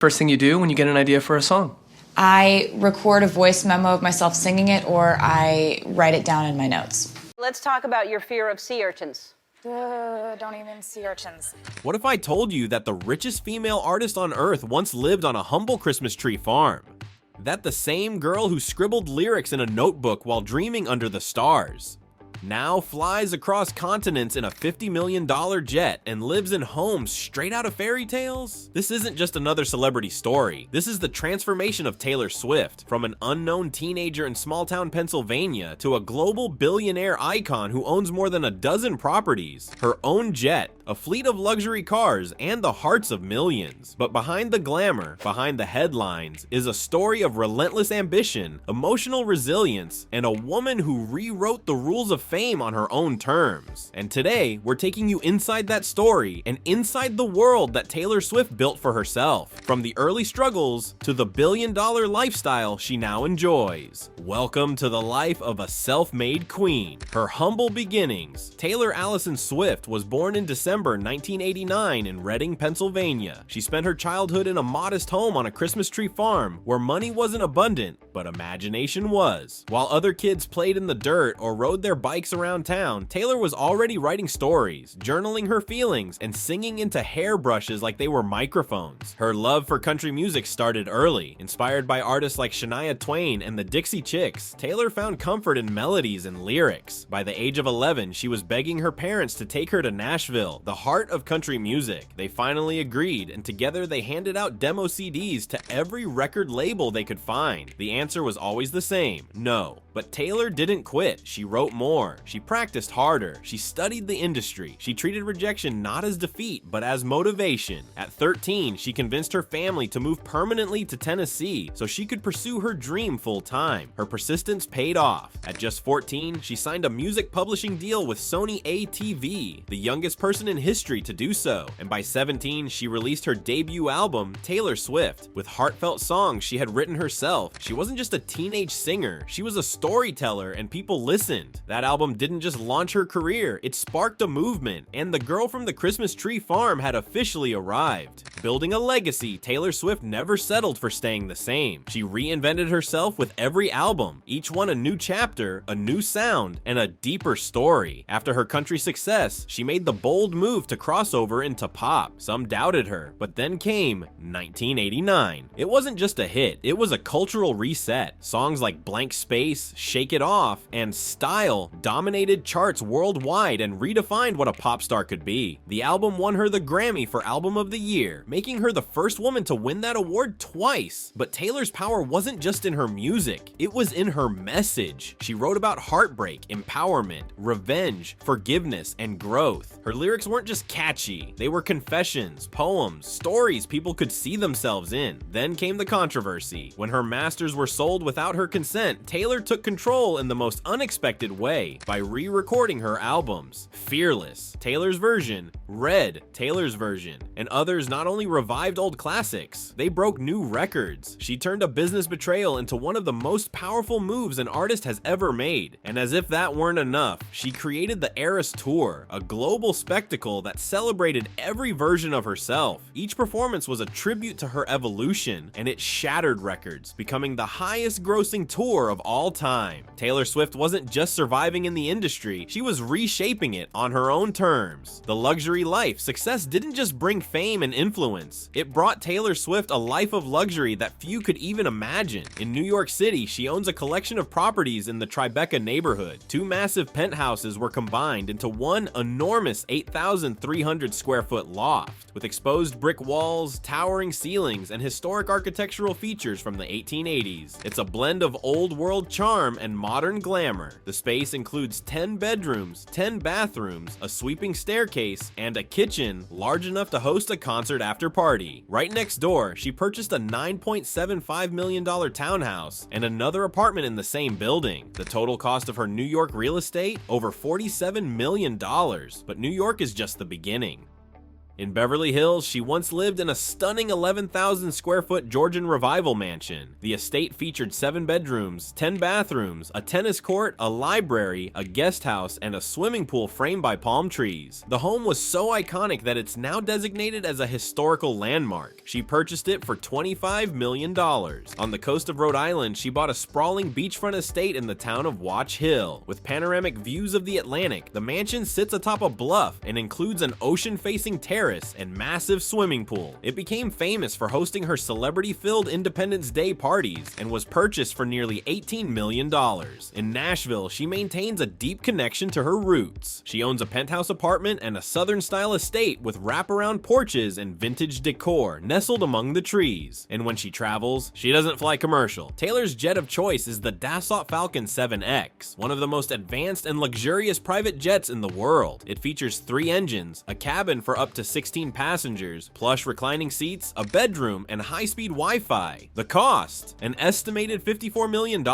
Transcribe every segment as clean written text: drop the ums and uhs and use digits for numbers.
First thing you do when you get an idea for a song? I record a voice memo of myself singing it, or I write it down in my notes. Let's talk about your fear of sea urchins. Don't even sea urchins. What if I told you that the richest female artist on earth once lived on a humble Christmas tree farm? That the same girl who scribbled lyrics in a notebook while dreaming under the stars now flies across continents in a $50 million jet and lives in homes straight out of fairy tales? This isn't just another celebrity story. This is the transformation of Taylor Swift, from an unknown teenager in small-town Pennsylvania to a global billionaire icon who owns more than a dozen properties, her own jet, a fleet of luxury cars, and the hearts of millions. But behind the glamour, behind the headlines, is a story of relentless ambition, emotional resilience, and a woman who rewrote the rules of fame on her own terms. And today, we're taking you inside that story and inside the world that Taylor Swift built for herself, from the early struggles to the billion-dollar lifestyle she now enjoys. Welcome to the life of a self-made queen. Her humble beginnings. Taylor Allison Swift was born in December 1989 in Reading, Pennsylvania. She spent her childhood in a modest home on a Christmas tree farm where money wasn't abundant, but imagination was. While other kids played in the dirt or rode their bikes around town, Taylor was already writing stories, journaling her feelings, and singing into hairbrushes like they were microphones. Her love for country music started early. Inspired by artists like Shania Twain and the Dixie Chicks, Taylor found comfort in melodies and lyrics. By the age of 11, she was begging her parents to take her to Nashville, the heart of country music. They finally agreed, and together they handed out demo CDs to every record label they could find. The answer was always the same: no. But Taylor didn't quit. She wrote more. She practiced harder. She studied the industry. She treated rejection not as defeat, but as motivation. At 13, she convinced her family to move permanently to Tennessee so she could pursue her dream full time. Her persistence paid off. At just 14, she signed a music publishing deal with Sony ATV, the youngest person in history to do so. And by 17, she released her debut album, Taylor Swift, with heartfelt songs she had written herself. She wasn't just a teenage singer, she was a storyteller, and people listened. That album didn't just launch her career, it sparked a movement, and the girl from the Christmas tree farm had officially arrived. Building a legacy, Taylor Swift never settled for staying the same. She reinvented herself with every album, each one a new chapter, a new sound, and a deeper story. After her country success, she made the bold move to cross over into pop. Some doubted her, but then came 1989. It wasn't just a hit, it was a cultural reset. Songs like Blank Space, Shake It Off, and Style dominated charts worldwide and redefined what a pop star could be. The album won her the Grammy for Album of the Year, making her the first woman to win that award twice. But Taylor's power wasn't just in her music, it was in her message. She wrote about heartbreak, empowerment, revenge, forgiveness, and growth. Her lyrics weren't just catchy, they were confessions, poems, stories people could see themselves in. Then came the controversy. When her masters were sold without her consent, Taylor took control in the most unexpected way by re-recording her albums. Fearless, Taylor's version; Red, Taylor's version; and others not only revived old classics, they broke new records. She turned a business betrayal into one of the most powerful moves an artist has ever made. And as if that weren't enough, she created the Eras Tour, a global spectacle that celebrated every version of herself. Each performance was a tribute to her evolution, and it shattered records, becoming the highest grossing tour of all time. Taylor Swift wasn't just surviving in the industry, she was reshaping it on her own terms. The luxury life success didn't just bring fame and influence, it brought Taylor Swift a life of luxury that few could even imagine. In New York City, she owns a collection of properties in the Tribeca neighborhood. Two massive penthouses were combined into one enormous 8,300 square foot loft, with exposed brick walls, towering ceilings, and historic architectural features from the 1880s. It's a blend of old world charm and modern glamour. The space includes 10 bedrooms, 10 bathrooms, a sweeping staircase, and a kitchen large enough to host a concert after party. Right next door, she purchased a $9.75 million townhouse and another apartment in the same building. The total cost of her New York real estate? Over $47 million. But New York is just the beginning. In Beverly Hills, she once lived in a stunning 11,000 square foot Georgian Revival mansion. The estate featured 7 bedrooms, 10 bathrooms, a tennis court, a library, a guest house, and a swimming pool framed by palm trees. The home was so iconic that it's now designated as a historical landmark. She purchased it for $25 million. On the coast of Rhode Island, she bought a sprawling beachfront estate in the town of Watch Hill. With panoramic views of the Atlantic, the mansion sits atop a bluff and includes an ocean-facing terrace and massive swimming pool. It became famous for hosting her celebrity-filled Independence Day parties and was purchased for nearly $18 million. In Nashville, she maintains a deep connection to her roots. She owns a penthouse apartment and a southern-style estate with wraparound porches and vintage decor nestled among the trees. And when she travels, she doesn't fly commercial. Taylor's jet of choice is the Dassault Falcon 7X, one of the most advanced and luxurious private jets in the world. It features 3 engines, a cabin for up to 16 passengers, plush reclining seats, a bedroom, and high-speed Wi-Fi. The cost? An estimated $54 million.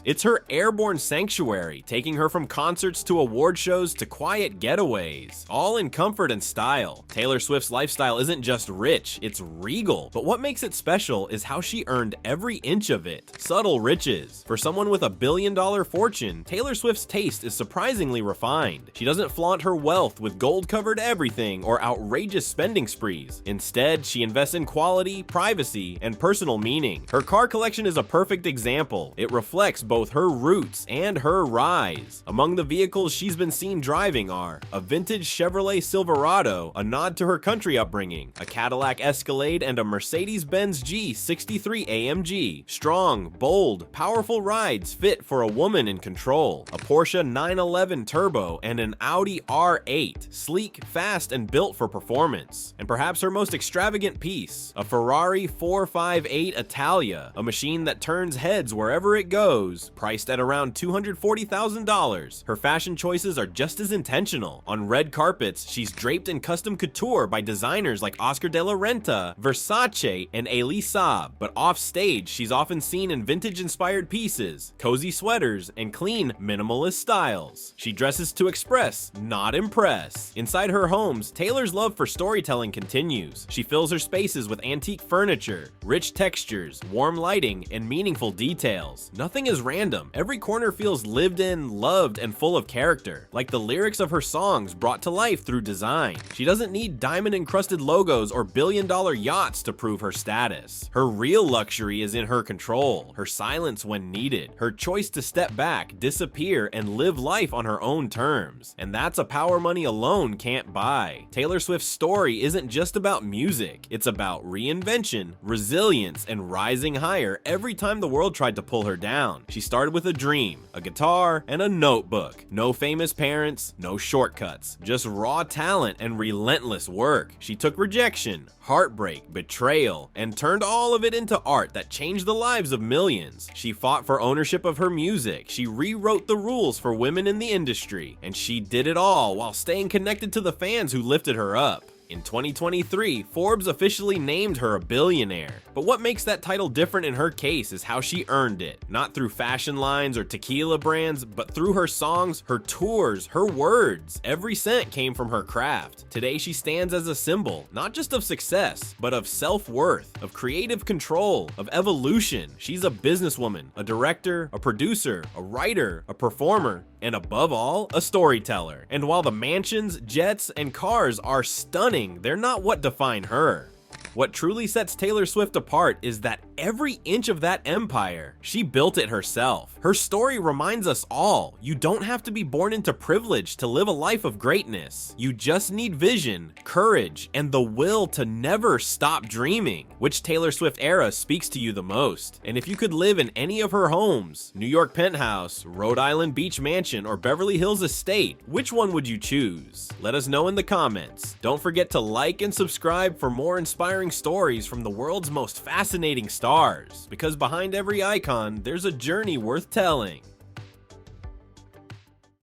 It's her airborne sanctuary, taking her from concerts to award shows to quiet getaways, all in comfort and style. Taylor Swift's lifestyle isn't just rich, it's regal. But what makes it special is how she earned every inch of it. Subtle riches. For someone with a billion-dollar fortune, Taylor Swift's taste is surprisingly refined. She doesn't flaunt her wealth with gold-covered everything or outrageous spending sprees. Instead, she invests in quality, privacy, and personal meaning. Her car collection is a perfect example. It reflects both her roots and her rise. Among the vehicles she's been seen driving are a vintage Chevrolet Silverado, a nod to her country upbringing, a Cadillac Escalade, and a Mercedes-Benz G63 AMG. Strong, bold, powerful rides fit for a woman in control. A Porsche 911 Turbo and an Audi R8, sleek, fast, and built for performance. And perhaps her most extravagant piece, a Ferrari 458 Italia, a machine that turns heads wherever it goes, priced at around $240,000. Her fashion choices are just as intentional. On red carpets, she's draped in custom couture by designers like Oscar de la Renta, Versace, and Elie Saab. But off stage, she's often seen in vintage-inspired pieces, cozy sweaters, and clean, minimalist styles. She dresses to express, not impress. Inside her homes, Taylor's love for storytelling continues. She fills her spaces with antique furniture, rich textures, warm lighting, and meaningful details. Nothing is random. Every corner feels lived in, loved, and full of character, like the lyrics of her songs brought to life through design. She doesn't need diamond-encrusted logos or billion-dollar yachts to prove her status. Her real luxury is in her control, her silence when needed, her choice to step back, disappear, and live life on her own terms. And that's a power money alone can't buy. Taylor Swift's story isn't just about music, it's about reinvention, resilience, and rising higher every time the world tried to pull her down. She started with a dream, a guitar, and a notebook. No famous parents, no shortcuts, just raw talent and relentless work. She took rejection, heartbreak, betrayal, and turned all of it into art that changed the lives of millions. She fought for ownership of her music, she rewrote the rules for women in the industry, and she did it all while staying connected to the fans who lifted her up. In 2023, Forbes officially named her a billionaire. But what makes that title different in her case is how she earned it. Not through fashion lines or tequila brands, but through her songs, her tours, her words. Every cent came from her craft. Today she stands as a symbol, not just of success, but of self-worth, of creative control, of evolution. She's a businesswoman, a director, a producer, a writer, a performer, and above all, a storyteller. And while the mansions, jets, and cars are stunning, they're not what define her. What truly sets Taylor Swift apart is that every inch of that empire, she built it herself. Her story reminds us all, you don't have to be born into privilege to live a life of greatness. You just need vision, courage, and the will to never stop dreaming. Which Taylor Swift era speaks to you the most? And if you could live in any of her homes, New York penthouse, Rhode Island beach mansion, or Beverly Hills estate, which one would you choose? Let us know in the comments. Don't forget to like and subscribe for more inspiring stories from the world's most fascinating stars, because behind every icon, there's a journey worth telling.